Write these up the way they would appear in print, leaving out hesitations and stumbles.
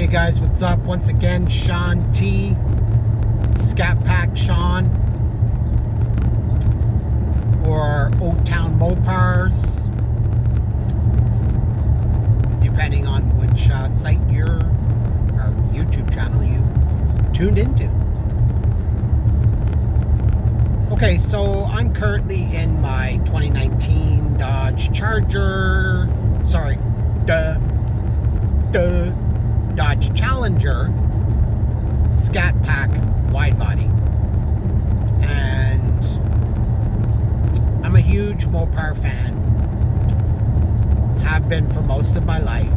Hey guys, what's up? Once again, Sean T, Scat Pack Sean, or Old Town Mopars, depending on which site or YouTube channel you tuned into. Okay, so I'm currently in my 2019 Dodge Charger, Dodge Challenger Scat Pack Widebody, and I'm a huge Mopar fan, have been for most of my life,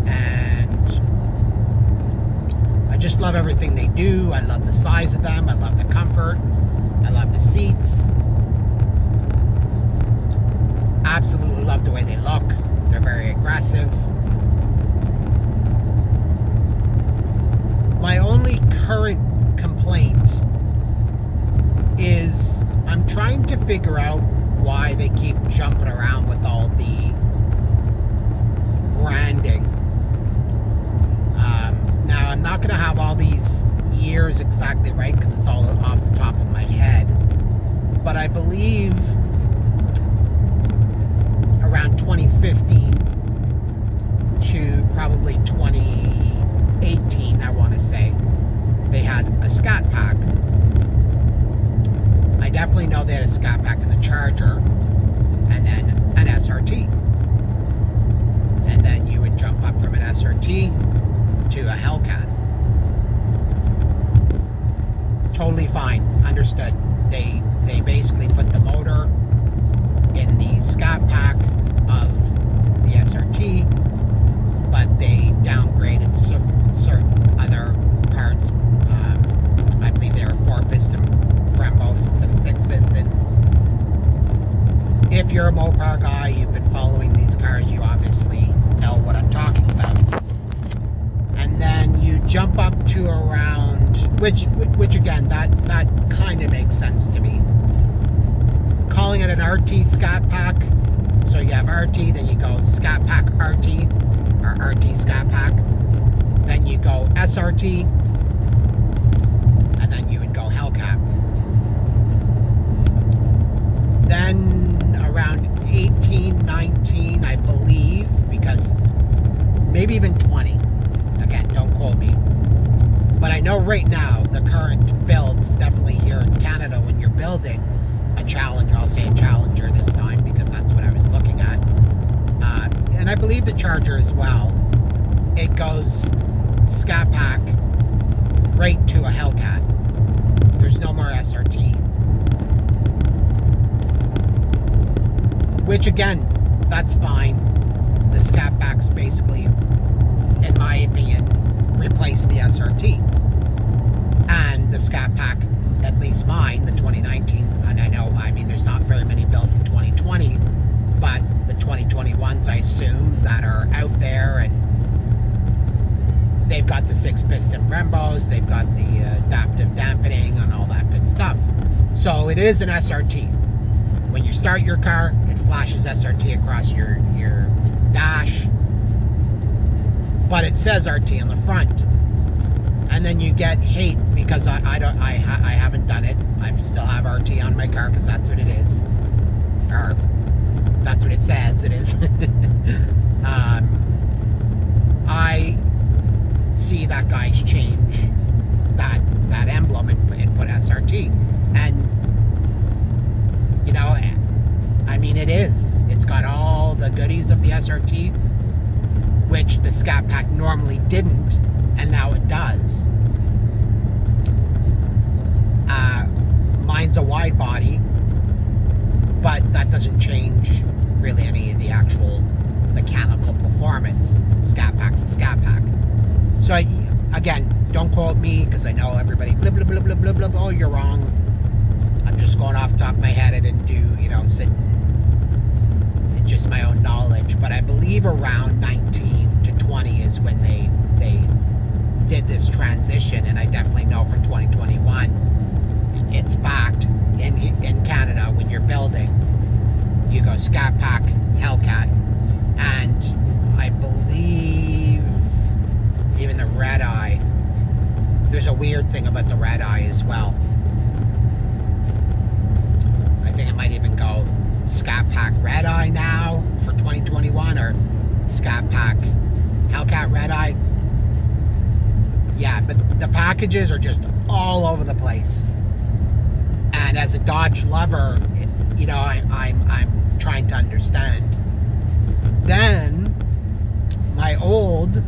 and I just love everything they do. I love the size of them, I love the comfort, I love the seats, absolutely love the way they look. They're very aggressive. My only current complaint is I'm trying to figure out why they keep jumping around with all the branding. Now, I'm not going to have all these years exactly right because it's all off the top of my head, but I believe around 2015 to probably 2018, I want to say, they had a Scat Pack. I definitely know they had a Scat Pack in the Charger, and then an SRT. And then you would jump up from an SRT to a Hellcat. Totally fine, understood. They basically put the motor in the Scat Pack of the SRT, but they downgraded certain other parts. I believe they were 4-piston Brembos instead of 6-piston. If you're a Mopar guy, you've been following these cars, you obviously know what I'm talking about. And then you jump up to around, which again, that kind of makes sense to me. Calling it an RT Scat Pack, so you have RT, then you go Scat Pack RT, or RT Scat Pack, then you go SRT, and then you would go Hellcat. Then around 18, 19, I believe, because maybe even 20, again, don't quote me, but I know right now the current builds, definitely here in Canada, when you're building a Challenger, I'll say a Challenger this time because that's what I was looking at, and I believe the Charger as well, it goes Scat Pack right to a Hellcat. There's no more SRT. Which again, that's fine. The Scat Packs basically, in my opinion, replace the SRT. And the Scat Pack, at least mine, the 2019, and I know, I mean, there's not very many built from 2020, but the 2021s, I assume, that are out there, and they've got the 6-piston Brembos, they've got the adaptive dampening and all that good stuff. So it is an SRT. When you start your car, it flashes SRT across your dash, but it says RT on the front. And then you get hate because I haven't done it. I still have RT on my car because that's what it is, or that's what it says it is. I see that guys change that emblem and put SRT, and you know, I mean, it's got all the goodies of the SRT, which the Scat Pack normally didn't, and now it does. Mine's a wide body, but that doesn't change really any of the actual mechanical performance. Scat Pack's a Scat Pack. So again, don't quote me because I know everybody blah blah blah blah blah blah. Oh, you're wrong. I'm just going off the top of my head. I didn't do, sit in just my own knowledge, but I believe around 19 to 20 is when they did this transition, and I definitely know for 2021, it's fact in Canada when you're building, you go Scat Pack, Hellcat, and I believe red eye as well. I think it might even go Scat Pack red eye now for 2021, or Scat Pack Hellcat red eye. Yeah, but the packages are just all over the place. And as a Dodge lover, you know, I'm trying to understand. Then my old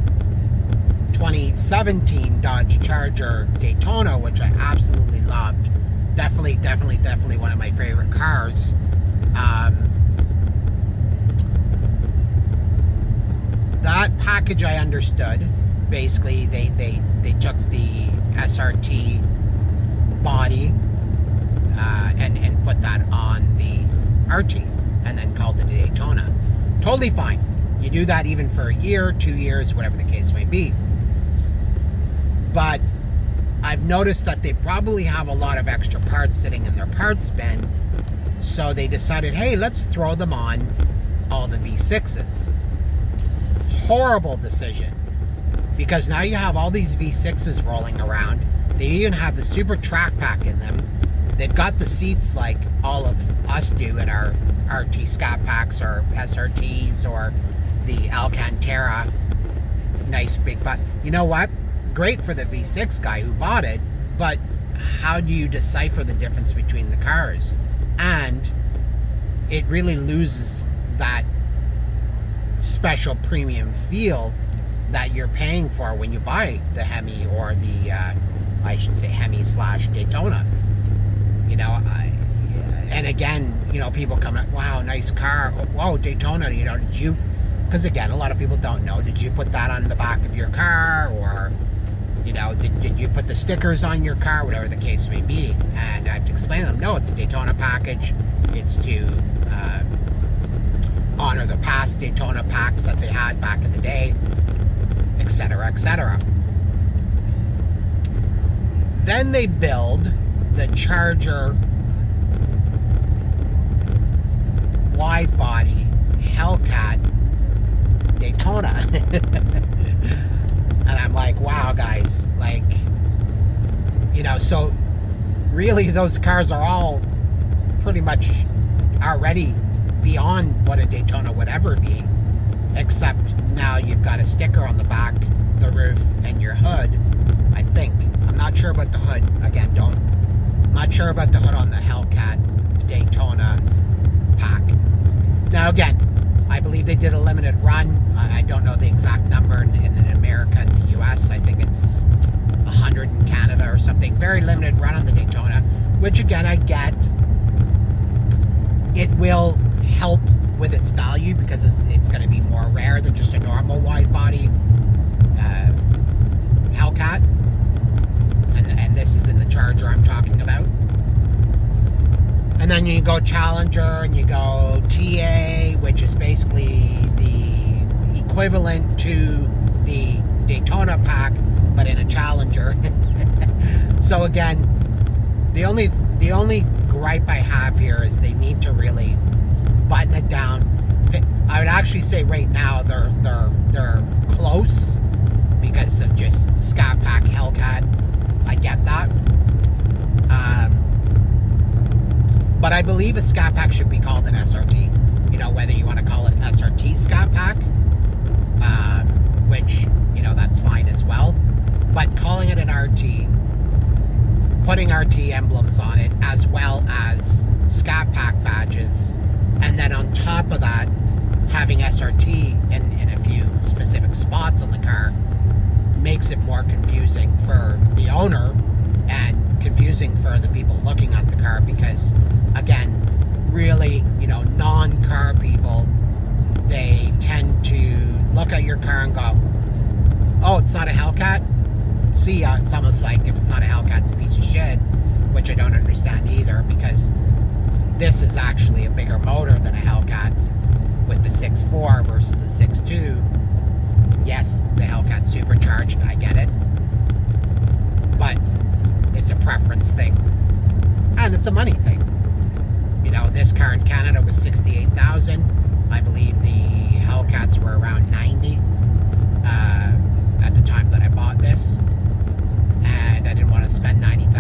2017 Dodge Charger Daytona, which I absolutely loved, definitely one of my favorite cars. That package I understood. Basically, they took the SRT body and put that on the RT, and then called it a Daytona. Totally fine. You do that even for a year, 2 years, whatever the case may be. But I've noticed that they probably have a lot of extra parts sitting in their parts bin, so they decided, hey, let's throw them on all the V6s. Horrible decision, because now you have all these V6s rolling around. They even have the Super Track Pack in them. They've got the seats like all of us do in our RT Scat Packs or SRTs or the Alcantara. Nice big butt. You know what? Great for the V6 guy who bought it, but how do you decipher the difference between the cars? And it really loses that special premium feel that you're paying for when you buy the Hemi or the, I should say Hemi/Daytona. You know, and again, you know, people come up, wow, nice car. Oh, whoa, Daytona, you know, did you, because again, a lot of people don't know, did you put that on the back of your car, or, you know, did you put the stickers on your car, whatever the case may be. And I have to explain to them, no, it's a Daytona package. It's to honor the past Daytona packs that they had back in the day, etc., etc. Then they build the Charger Widebody Hellcat Daytona. And I'm like, wow, guys, like, you know, so really those cars are all pretty much already beyond what a Daytona would ever be, except now you've got a sticker on the back, the roof, and your hood, I think. I'm not sure about the hood. Again, I'm not sure about the hood on the Hellcat Daytona pack. Now again, I believe they did a limited run. I don't know the exact number in America and the US. I think it's 100 in Canada or something. Very limited run on the Daytona, which again, I get. It will help with its value because it's going to be more rare than just a normal wide body Hellcat. And this is in the Charger I'm talking about. And then you go Challenger and you go TA, which is basically the equivalent to the Daytona pack, but in a Challenger. So again, the only gripe I have here is they need to really button it down. I would actually say right now they're close because of just Scat Pack Hellcat. I get that. But I believe a Scat Pack should be called an SRT. You know, whether you want to call it SRT Scat Pack, which, you know, that's fine as well. But calling it an RT, putting RT emblems on it, as well as Scat Pack badges, and then on top of that, having SRT in a few specific spots on the car, makes it more confusing for the owner and confusing for the people looking at the car, because again, really, you know, non-car people, they tend to look at your car and go, oh, it's not a Hellcat? See ya. It's almost like if it's not a Hellcat, it's a piece of shit, which I don't understand either, because this is actually a bigger motor than a Hellcat with the 6.4 versus the 6.2. Yes, the Hellcat supercharged, I get it, but it's a preference thing, and it's a money thing. You know, this car in Canada was $68,000. I believe the Hellcats were around $90,000 at the time that I bought this, and I didn't want to spend $90,000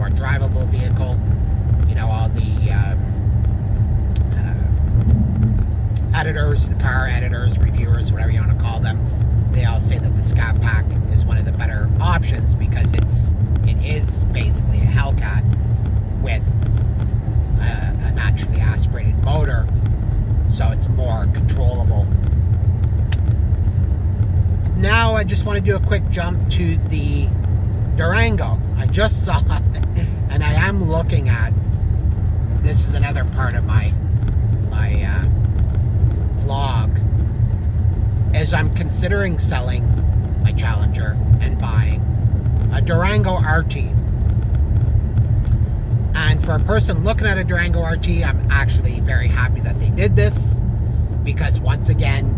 more drivable vehicle. You know, all the editors, the car editors, reviewers, whatever you want to call them, they all say that the Scat Pack is one of the better options because it is basically a Hellcat with a naturally aspirated motor, so it's more controllable. Now I just want to do a quick jump to the Durango. I just saw it, and I am looking at, this is another part of my vlog, is I'm considering selling my Challenger and buying a Durango RT. And for a person looking at a Durango RT, I'm actually very happy that they did this, because once again,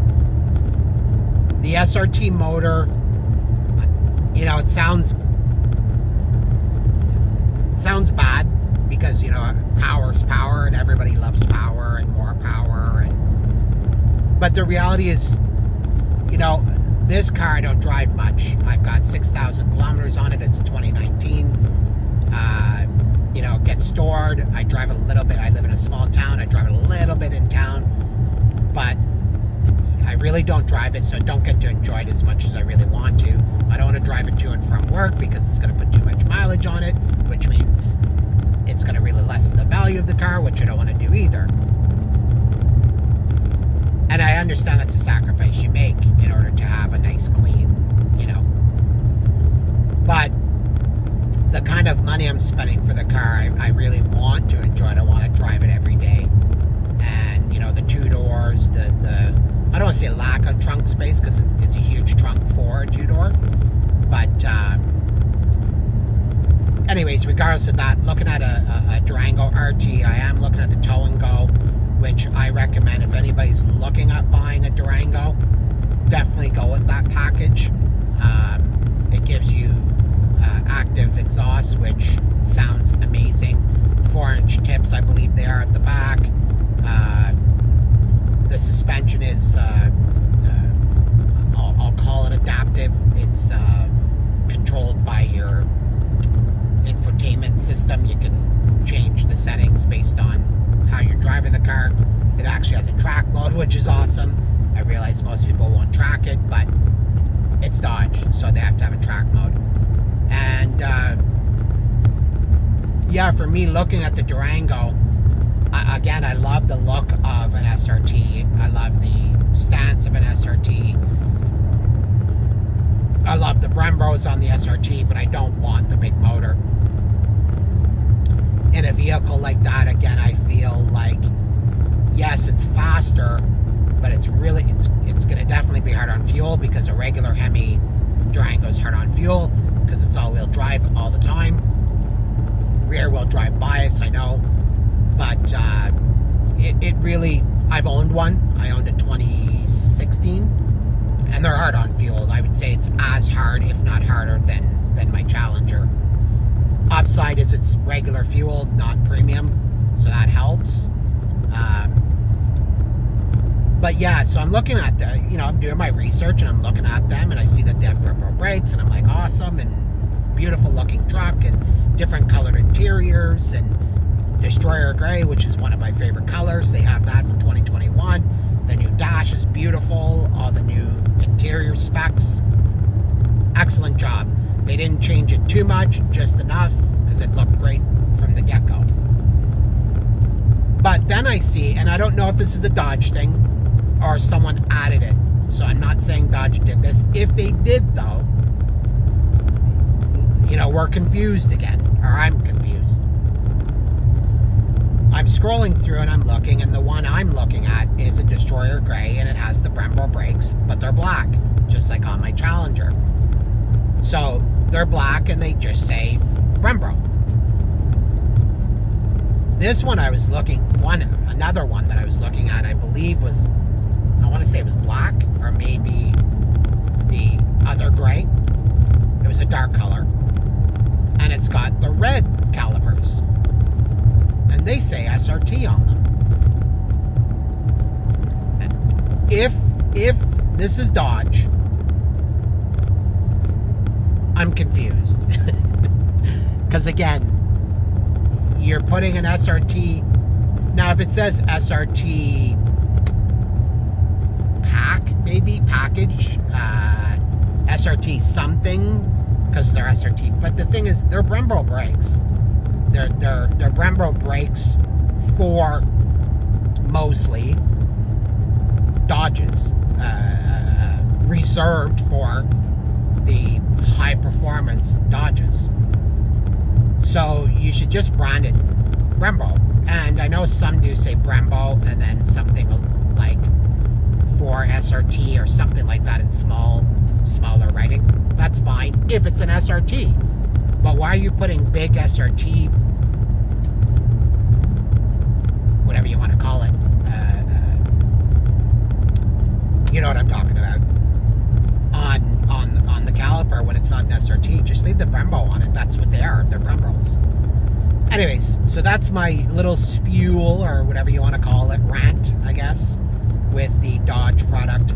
the SRT motor, you know, it sounds bad because, you know, power's power and everybody loves power and more power, but the reality is, you know, this car I don't drive much. I've got 6,000 kilometers on it. It's a 2019. You know, it gets stored. I drive a little bit. I live in a small town. I drive it a little bit in town, but I really don't drive it, so I don't get to enjoy it as much as I really want to. I don't want to drive it to and from work because it's going to put too much mileage on it, which means it's going to really lessen the value of the car, which I don't want to do either. And I understand that's a sacrifice you make in order to have a nice, clean, you know. But the kind of money I'm spending for the car, I really want to enjoy it. I want to drive it every day. And, you know, the two doors, I don't want to say lack of trunk space because it's a huge trunk for a two-door. But anyways, regardless of that, looking at a Durango RT, I am looking at the Tow and Go, which I recommend if anybody's looking at buying a Durango, definitely go with that package. It gives you active exhaust, which sounds amazing. 4-inch tips, I believe they are at the back. The suspension is, I'll call it adaptive. It's controlled by your infotainment system. You can change the settings based on how you're driving the car. It actually has a track mode, which is awesome. I realize most people won't track it, but it's Dodge, so they have to have a track mode. And yeah, for me, looking at the Durango, again, I love the look of an SRT. I love the stance of an SRT. I love the Brembos on the SRT, but I don't want the big motor. In a vehicle like that, again, I feel like, yes, it's faster, but it's going to definitely be hard on fuel, because a regular Hemi Durango is hard on fuel because it's all-wheel drive all the time. Rear-wheel drive bias, I know, but it really, I've owned one. I owned a 2016, and they're hard on fuel. I would say it's as hard, if not harder, than my Challenger. Upside is it's regular fuel, not premium, so that helps. But yeah, so I'm looking at I'm doing my research and I'm looking at them, and I see that they have Brembo brakes, and I'm like, awesome, and beautiful looking truck, and different colored interiors, and Destroyer Gray, which is one of my favorite colors. They have that for 2021. The new dash is beautiful. All the new interior specs. Excellent job. They didn't change it too much, just enough, because it looked great from the get-go. But then I see, and I don't know if this is a Dodge thing or someone added it, so I'm not saying Dodge did this. If they did, though, you know, we're confused again, or I'm confused. I'm scrolling through and I'm looking, and the one I'm looking at is a Destroyer Gray, and it has the Brembo brakes, but they're black, just like on my Challenger. So they're black and they just say Brembo. This one I was looking, another one that I was looking at, I believe was, I want to say it was black, or maybe the other gray. It was a dark color, and it's got the red calipers, and they say SRT on them. If this is Dodge, I'm confused. Because again, you're putting an SRT. Now, if it says SRT maybe package, SRT something, because they're SRT. But the thing is, they're Brembo brakes. They're Brembo brakes for mostly Dodges, reserved for the high performance Dodges. So you should just brand it Brembo. And I know some do say Brembo and then something like for SRT or something like that in smaller writing. That's fine if it's an SRT. But why are you putting big SRT, whatever you want to call it, you know what I'm talking about, on the caliper when it's not an SRT? Just leave the Brembo on it. That's what they are. They're Brembos. Anyways, so that's my little spewel, or whatever you want to call it, rant, I guess, with the Dodge product.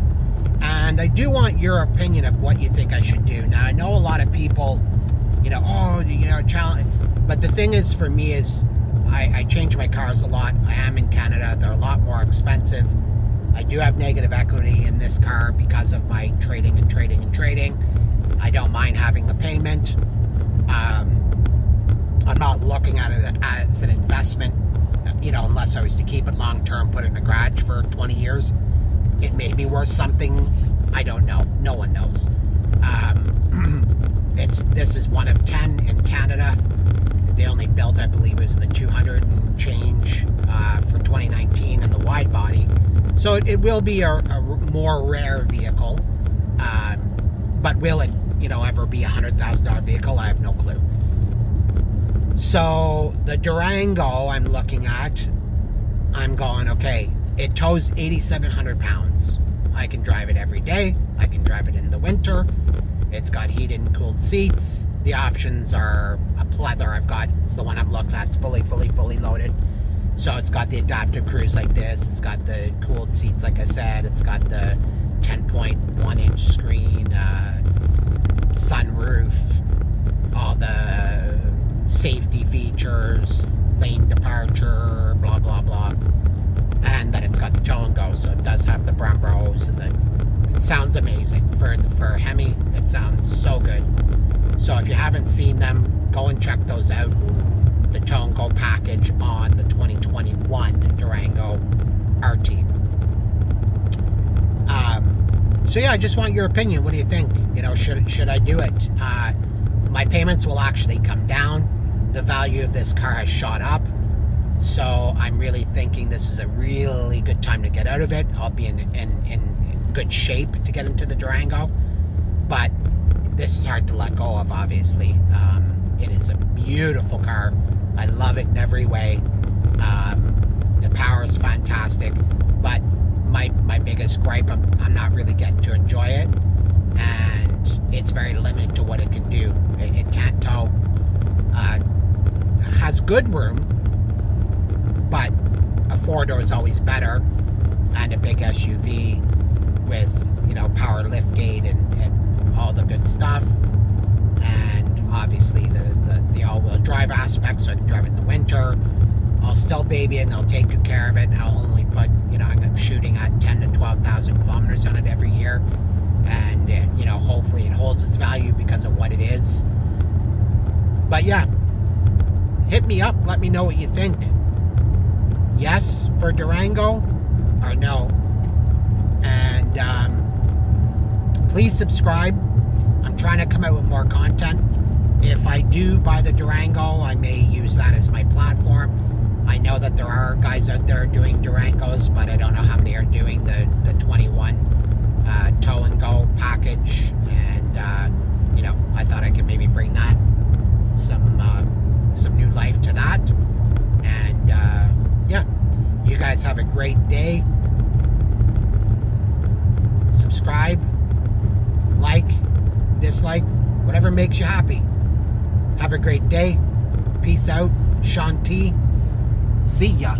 And I do want your opinion of what you think I should do. Now, I know a lot of people, challenge. But the thing is, for me, is I change my cars a lot. I am in Canada. They're a lot more expensive. I do have negative equity in this car because of my trading. I don't mind having a payment. I'm not looking at it as an investment, unless I was to keep it long term, put it in a garage for 20 years. It may be worth something. I don't know. No one knows. This is one of 10 in Canada. They only built, I believe, was the 200 and change for 2019 in the wide body. So it will be a more rare vehicle. But will it, ever be a $100,000 vehicle? I have no clue. So the Durango I'm looking at, I'm going, okay, it tows 8,700 pounds. I can drive it every day. I can drive it in the winter. It's got heated and cooled seats. The options are a plethora. I've got the one I'm looking at, it's fully loaded. So it's got the adaptive cruise like this. It's got the cooled seats, like I said. It's got the 10.1-inch screen, sunroof, all the safety features, lane departure, blah, blah, blah. And then it's got the tow and go, so it does have the Brembos, and it sounds amazing. For Hemi, it sounds so good. So if you haven't seen them, go and check those out. The tow and go package on the 2021 Durango RT. So yeah, I just want your opinion. What do you think? Should I do it? My payments will actually come down. The value of this car has shot up. So I'm really thinking this is a really good time to get out of it. I'll be in good shape to get into the Durango. But this is hard to let go of, obviously. It is a beautiful car. I love it in every way. The power is fantastic. But my biggest gripe, I'm not really getting to enjoy it. And it's very limited to what it can do. It can't tow. Has good room, but a four-door is always better, and a big SUV with, power liftgate and all the good stuff, and obviously the all-wheel drive aspect, so I can drive it in the winter. I'll still baby it, and I'll take good care of it. I'll only put, I'm shooting at 10 to 12,000 kilometers on it every year, and hopefully it holds its value because of what it is. But yeah, hit me up, let me know what you think. Yes for Durango or no. And please subscribe. I'm trying to come out with more content. If I do buy the Durango, I may use that as my platform. I know that there are guys out there doing Durangos, but I don't know how many are doing the 21 tow and go package. And I thought I could maybe bring that some new life to that. And yeah, you guys have a great day. Subscribe, like, dislike, whatever makes you happy. Have a great day. Peace out. Shanti. See ya.